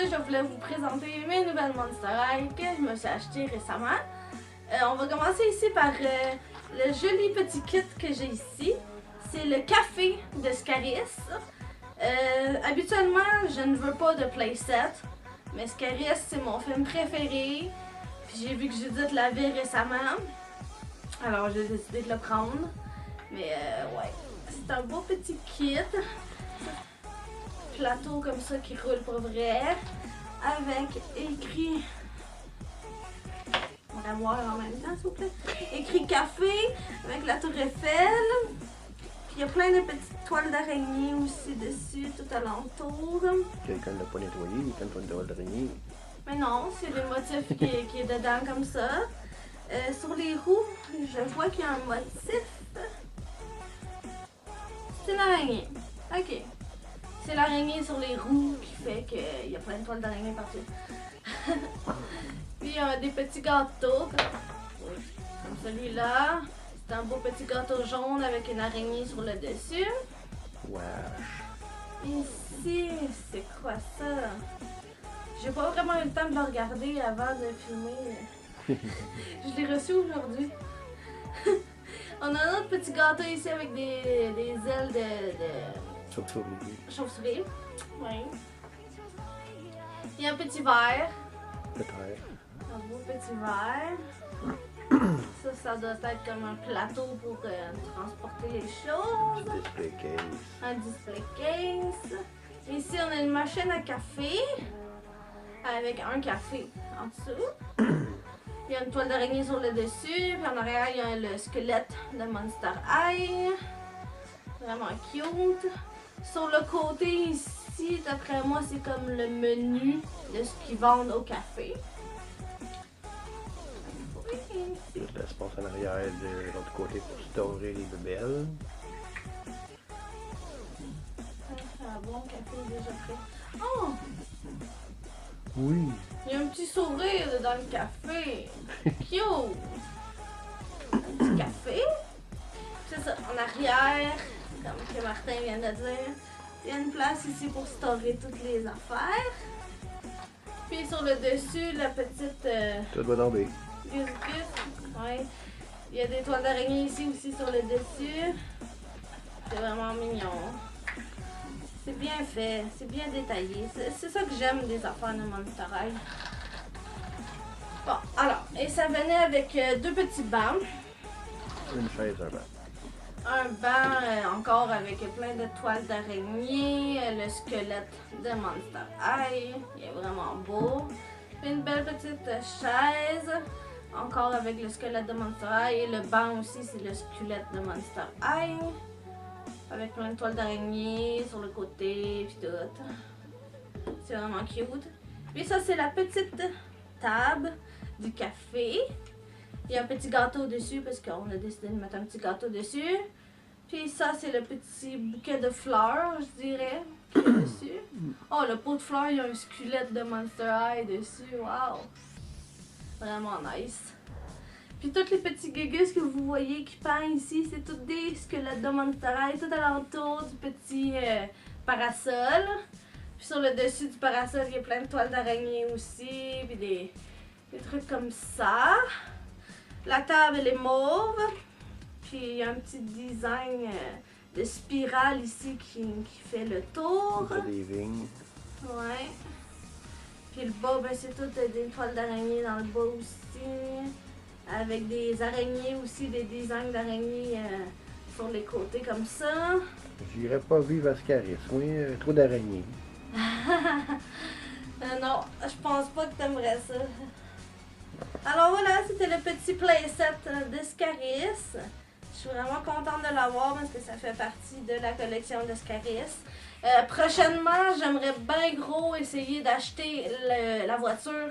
aujourd'hui, je voulais vous présenter mes nouvelles Monster High que je me suis achetées récemment. On va commencer ici par le joli petit kit que j'ai ici. C'est le café de Scaris. Habituellement, je ne veux pas de playset, mais Scaris, c'est mon film préféré. Puis j'ai vu que Judith l'avait récemment, alors j'ai décidé de le prendre. Mais ouais, c'est un beau petit kit. Plateau comme ça qui roule pour vrai, avec écrit, on va voir en même temps s'il vous plaît, écrit café avec la tour Eiffel, puis il y a plein de petites toiles d'araignée aussi dessus tout alentour. Quelqu'un ne l'a pas nettoyé, il y a une toile d'araignée. Mais non, c'est des motifs qui est dedans comme ça. Sur les roues, je vois qu'il y a un motif. C'est une araignée. Ok. C'est l'araignée sur les roues qui fait qu'il y a plein de toiles d'araignée partout. Puis il y a des petits gâteaux, comme celui-là. C'est un beau petit gâteau jaune avec une araignée sur le dessus. Wesh. Ici, c'est quoi ça? J'ai pas vraiment eu le temps de le regarder avant de filmer. Je l'ai reçu aujourd'hui. On a un autre petit gâteau ici avec des ailes de chauve-souris. Oui. Il y a un petit verre. Peut-être. Un beau petit verre. Ça doit être comme un plateau pour transporter les choses. Un display case. Un display case. Ici, on a une machine à café. Avec un café en dessous. Il y a une toile d'araignée sur le dessus. Puis en arrière, il y a le squelette de Monster High. Vraiment cute. Sur le côté ici, d'après moi, c'est comme le menu de ce qu'ils vendent au café. Il y a de l'espace en arrière de l'autre côté pour storer les bébelles. Un bon café déjà prêt. Oh! Oui. Il y a un petit sourire dans le café. Cute! Un petit café. C'est ça, en arrière, comme que Martin vient de dire, il y a une place ici pour stocker toutes les affaires. Puis sur le dessus, la petite Tout va tomber. gus. Ouais. Il y a des toiles d'araignée ici aussi sur le dessus. C'est vraiment mignon. C'est bien fait, c'est bien détaillé. C'est ça que j'aime des affaires de Monster High. Bon, alors, et ça venait avec deux petits bancs. Une chaise, un banc. Un banc encore avec plein de toiles d'araignée, le squelette de Monster High, il est vraiment beau. Puis une belle petite chaise, encore avec le squelette de Monster High, et le banc aussi c'est le squelette de Monster High, avec plein de toiles d'araignée sur le côté, puis tout. C'est vraiment cute. Puis ça c'est la petite table du café. Il y a un petit gâteau dessus parce qu'on a décidé de mettre un petit gâteau dessus. Puis ça, c'est le petit bouquet de fleurs, je dirais, qui est dessus. Oh, le pot de fleurs, il y a un squelette de Monster High dessus. Wow! Vraiment nice. Puis tous les petits gugus que vous voyez qui peignent ici, c'est tous des squelettes de Monster High, tout alentour du petit parasol. Puis sur le dessus du parasol, il y a plein de toiles d'araignée aussi, puis des trucs comme ça. La table, elle est mauve. Puis il y a un petit design de spirale ici qui fait le tour. Il y a des vignes. Ouais. Puis le bas, ben, c'est tout des toiles d'araignée dans le bas aussi. Avec des araignées aussi, des designs d'araignées sur les côtés comme ça. J'irais pas vivre à Scaris. Oui, trop d'araignées. Non, je pense pas que t'aimerais ça. Alors voilà, c'était le petit playset de Scaris. Je suis vraiment contente de l'avoir parce que ça fait partie de la collection de Scaris. Prochainement, j'aimerais bien gros essayer d'acheter la voiture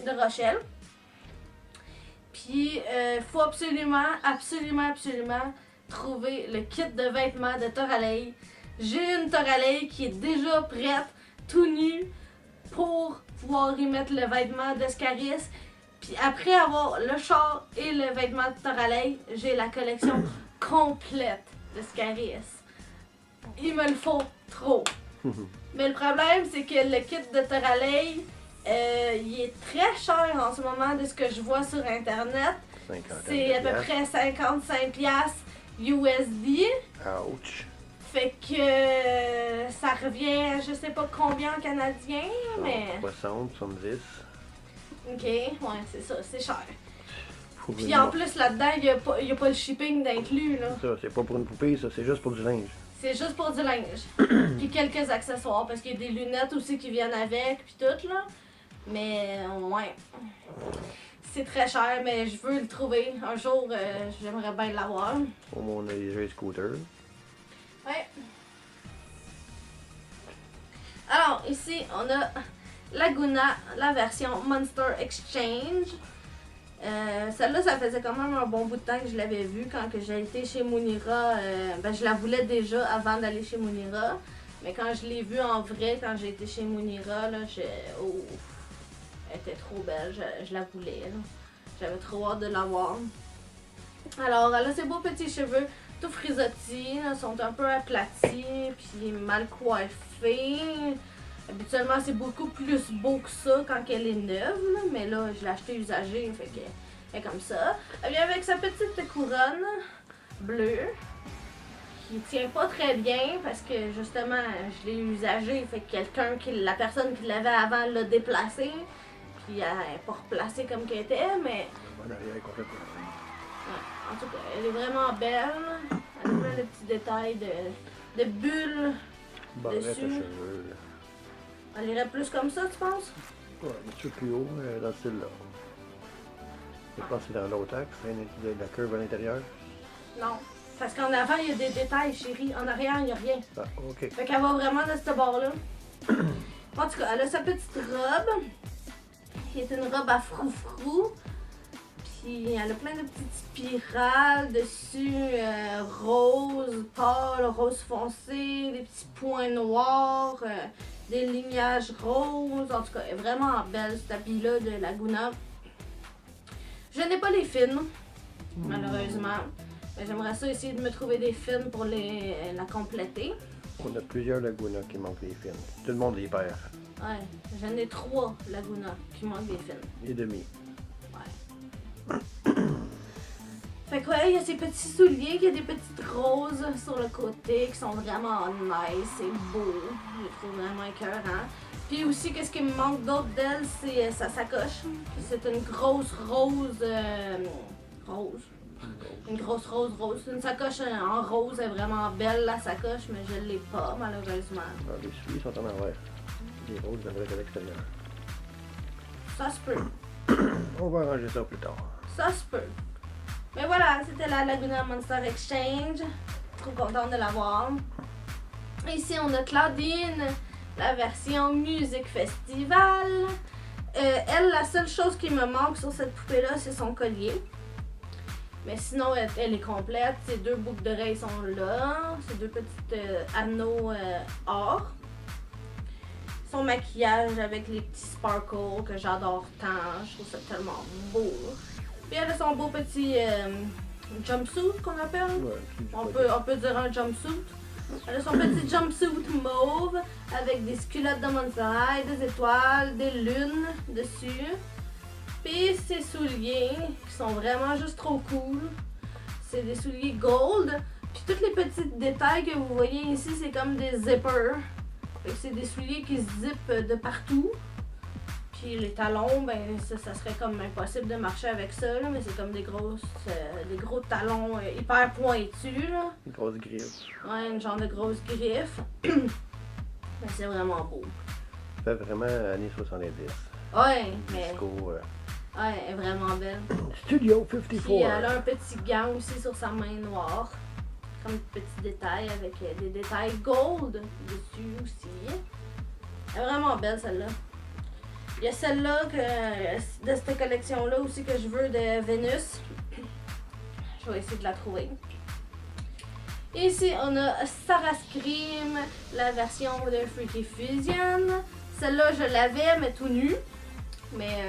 de Rochelle. Puis, faut absolument trouver le kit de vêtements de Toralei. J'ai une Toralei qui est déjà prête, tout nue, pour pouvoir y mettre le vêtement de Scaris. Puis après avoir le char et le vêtement de Toralei, j'ai la collection complète de Scaris. Il me le faut trop. Mais le problème, c'est que le kit de Terralay, il est très cher en ce moment de ce que je vois sur Internet. C'est à peu près 55$ USD. Ouch. Fait que ça revient à je sais pas combien en canadien, mais... 60, 70. Ok, ouais, c'est ça, c'est cher. Puis en plus, là-dedans, il y a pas le shipping d'inclus, là. Ça, c'est pas pour une poupée, ça, c'est juste pour du linge. C'est juste pour du linge. Puis quelques accessoires, parce qu'il y a des lunettes aussi qui viennent avec, puis tout, là. Mais, ouais. C'est très cher, mais je veux le trouver. Un jour, j'aimerais bien l'avoir. Au moins, on a déjà un scooter. Ouais. Alors, ici, on a Laguna, la version Monster Exchange. Celle-là, ça faisait quand même un bon bout de temps que je l'avais vue quand j'ai été chez Munira. Je la voulais déjà avant d'aller chez Munira. Mais quand je l'ai vue en vrai, quand j'ai été chez Munira, là, elle était trop belle. Je la voulais. J'avais trop hâte de la voir. Alors, elle a ses beaux petits cheveux tout frisottis, sont un peu aplatis, puis mal coiffés. Habituellement, c'est beaucoup plus beau que ça quand elle est neuve, là, mais là, je l'ai acheté usagée, fait qu'elle est comme ça. Elle vient avec sa petite couronne bleue, qui tient pas très bien parce que justement, je l'ai usagée, fait que la personne qui l'avait avant l'a déplacée, puis elle n'est pas replacée comme qu'elle était, mais... En tout cas, elle est vraiment belle. Elle a plein de petits détails de bulles dessus. Elle irait plus comme ça, tu penses? Ouais, un petit peu plus haut, dans ce style-là. Je pense que c'est dans l'autre axe, la curve à l'intérieur. Non. Parce qu'en avant, il y a des détails, chérie. En arrière, il n'y a rien. Ah, ok. Fait qu'elle va vraiment de ce bord-là. En tout cas, elle a sa petite robe, qui est une robe à froufrou. Puis elle a plein de petites spirales dessus, rose pâle, rose foncé, des petits points noirs, des lignages roses. En tout cas, elle est vraiment belle ce tapis-là de Laguna. Je n'ai pas les fines, malheureusement. Mais j'aimerais ça essayer de me trouver des fines pour la compléter. On a plusieurs Laguna qui manquent des fines. Tout le monde les perd. Ouais, j'en ai 3 Laguna qui manquent des fines. Et demi. Fait que ouais, il y a ces petits souliers, il y a des petites roses sur le côté qui sont vraiment nice et beaux. Je les trouve vraiment écœurants. Puis aussi, qu'est-ce qui me manque d'autre d'elle, c'est sa sacoche. C'est une grosse rose. Une grosse rose. C'est une sacoche en rose, elle est vraiment belle la sacoche, mais je l'ai pas malheureusement. Ah, les souliers sont en envers. Les roses devraient être à l'extérieur. Ça se peut. On va arranger ça plus tard. Ça se peut. Mais voilà, c'était la Laguna Monster Exchange. Trop contente de l'avoir. Ici, on a Claudine, la version Musique Festival. Elle, la seule chose qui me manque sur cette poupée-là, c'est son collier. Mais sinon, elle est complète. Ses 2 boucles d'oreilles sont là. Ses 2 petites anneaux or. Son maquillage avec les petits sparkles que j'adore tant. Je trouve ça tellement beau. Puis elle a son beau petit jumpsuit qu'on appelle. Ouais, on peut dire un jumpsuit. Elle a son petit jumpsuit mauve avec des squelettes de Monster High, des étoiles, des lunes dessus. Puis ses souliers qui sont vraiment juste trop cool. C'est des souliers gold. Puis tous les petits détails que vous voyez ici, c'est comme des zippers. C'est des souliers qui se zippent de partout. Puis les talons, ben ça serait comme impossible de marcher avec ça, là, mais c'est comme des gros talons hyper pointus. Là. Une grosse griffe. Ouais, une genre de grosse griffe. Mais c'est vraiment beau. Ça fait vraiment années 70. Ouais, mais... Disco, ouais, elle est vraiment belle. Studio 54. Puis elle a un petit gant aussi sur sa main noire. Comme petit détail avec des détails gold dessus aussi. Elle est vraiment belle celle-là. Il y a celle-là de cette collection-là aussi que je veux de Vénus. Je vais essayer de la trouver. Et ici, on a Sarah Scream, la version de Freaky Fusion. Celle-là, je l'avais, mais tout nu. Mais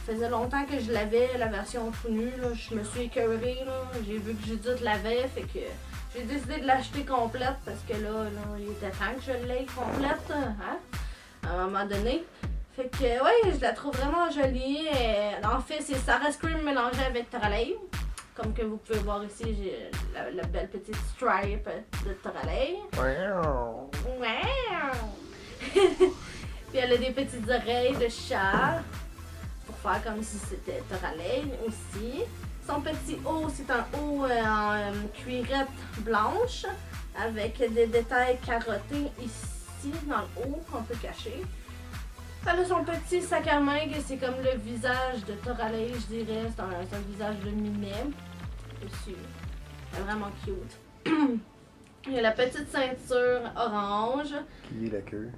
ça faisait longtemps que je l'avais, la version tout nu. Là. Je me suis écœurée. J'ai vu que Judith l'avait, fait que j'ai décidé de l'acheter complète parce que là, il était temps que je l'aie complète, hein, à un moment donné. Fait que, ouais, je la trouve vraiment jolie. En fait, c'est Sarah Scream mélangée avec Toralei. Comme que vous pouvez voir ici, j'ai la belle petite stripe de Toralei. Wow. Wow! Puis elle a des petites oreilles de chat pour faire comme si c'était Toralei aussi. Son petit haut, c'est un haut en cuirette blanche avec des détails carottés ici dans le haut qu'on peut cacher. Elle a son petit sac à main que c'est comme le visage de Toralei, je dirais. C'est un visage de minet dessus. Elle est vraiment cute. Il y a la petite ceinture orange. Qui est la queue?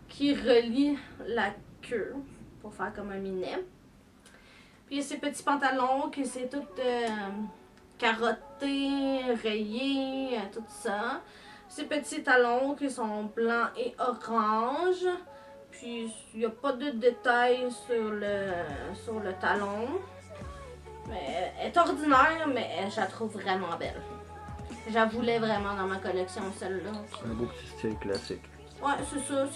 Qui relie la queue pour faire comme un minet. Puis il y a ces petits pantalons que c'est tout carotté, rayé, tout ça. Ces petits talons qui sont blancs et orange. Puis il n'y a pas de détails sur le talon. Mais elle est ordinaire, mais je la trouve vraiment belle. Je la voulais vraiment dans ma collection, celle-là. Un beau petit style classique. Ouais, c'est ça.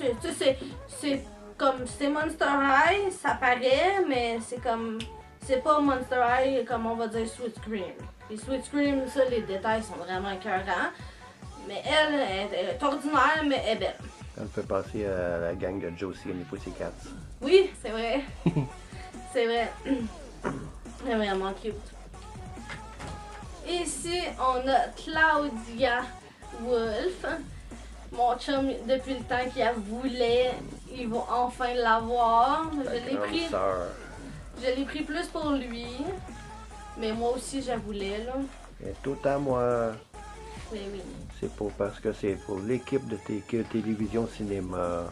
C'est comme. C'est Monster High, ça paraît, mais c'est comme. C'est pas Monster High comme on va dire Sweet Scream. Les Sweet Scream, ça, les détails sont vraiment écœurants. Mais elle est ordinaire, mais elle est belle. Elle me fait penser à la gang de Josie et les Pussycats. Oui, c'est vrai. C'est vrai. Elle est vraiment cute. Ici, on a Claudia Wolf. Mon chum, depuis le temps qu'il la voulait, il va enfin l'avoir. Je l'ai pris plus pour lui. Mais moi aussi, je la voulais, là. Et tout à moi. Oui, oui. C'est parce que c'est pour l'équipe de télévision cinéma.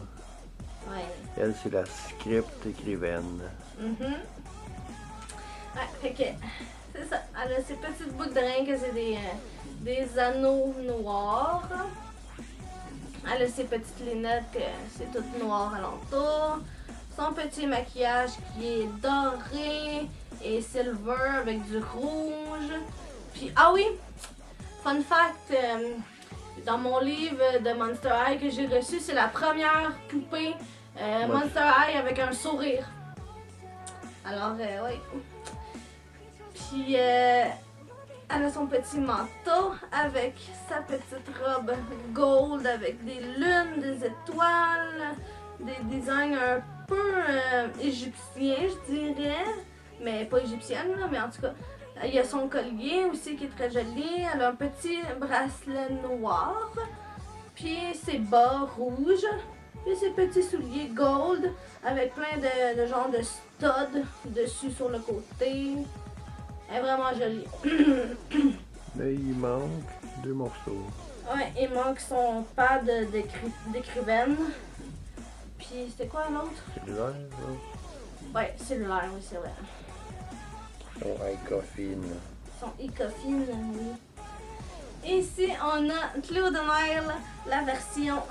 Ouais. Elle, c'est la script écrivaine. Ouais, fait que c'est ça. Elle a ces petites boucles d'oreilles que c'est des anneaux noirs. Elle a ses petites lunettes que c'est tout noir alentour. Son petit maquillage qui est doré et silver avec du rouge. Puis, ah oui! Fun fact, dans mon livre de Monster High que j'ai reçu, c'est la première poupée Monster High avec un sourire. Alors, oui. Puis, elle a son petit manteau avec sa petite robe gold avec des lunes, des étoiles, des designs un peu égyptiens, je dirais. Mais pas égyptienne, là, mais en tout cas. Il y a son collier aussi qui est très joli. Elle a un petit bracelet noir. Puis ses bas rouges. Puis ses petits souliers gold avec plein de genres de studs dessus sur le côté. Elle est vraiment jolie. Mais il manque 2 morceaux. Ouais, il manque son pad d'écrivaine. Puis c'était quoi l'autre? Cellulaire, là? Ouais, cellulaire, oui, c'est vrai. Son Icofine. Son Icofine, oui. Ici, on a Cleo de Nile, la version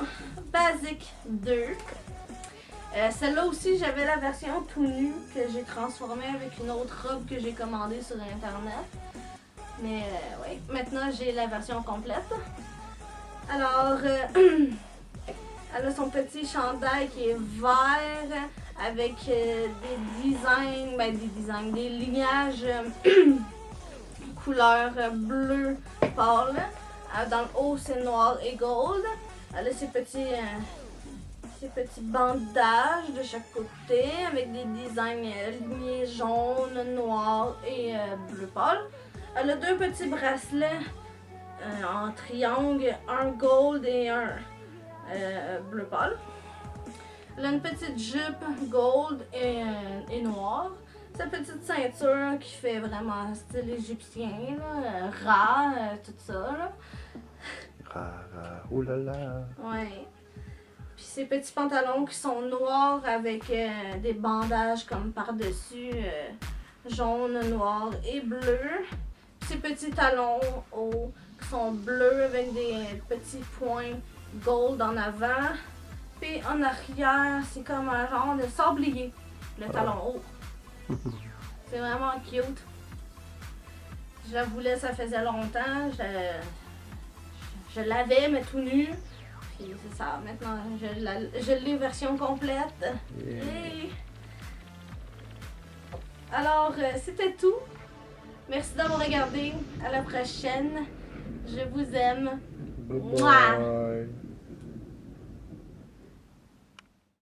Basic 2. Celle-là aussi, j'avais la version tout nue que j'ai transformée avec une autre robe que j'ai commandée sur Internet. Mais oui, maintenant j'ai la version complète. Alors, elle a son petit chandail qui est vert avec des lignages couleur bleu pâle. Dans le haut, c'est noir et gold. Elle a ses petits bandages de chaque côté avec des designs lignés jaune, noir et bleu pâle. Elle a 2 petits bracelets en triangle, un gold et un bleu pâle. Elle a une petite jupe gold et noire. Sa petite ceinture qui fait vraiment style égyptien, là, rat, tout ça. Là. Oulala. Ouais. Puis ses petits pantalons qui sont noirs avec des bandages comme par-dessus, jaune, noir et bleu. Puis ses petits talons hauts qui sont bleus avec des petits points gold en avant. Puis en arrière, c'est comme un genre de sablier, le talon haut. C'est vraiment cute. Je la voulais, ça faisait longtemps. je l'avais, mais tout nu. Puis c'est ça, maintenant je l'ai version complète. Yay. Alors, c'était tout. Merci d'avoir regardé. À la prochaine. Je vous aime. Bye Mouah. bye.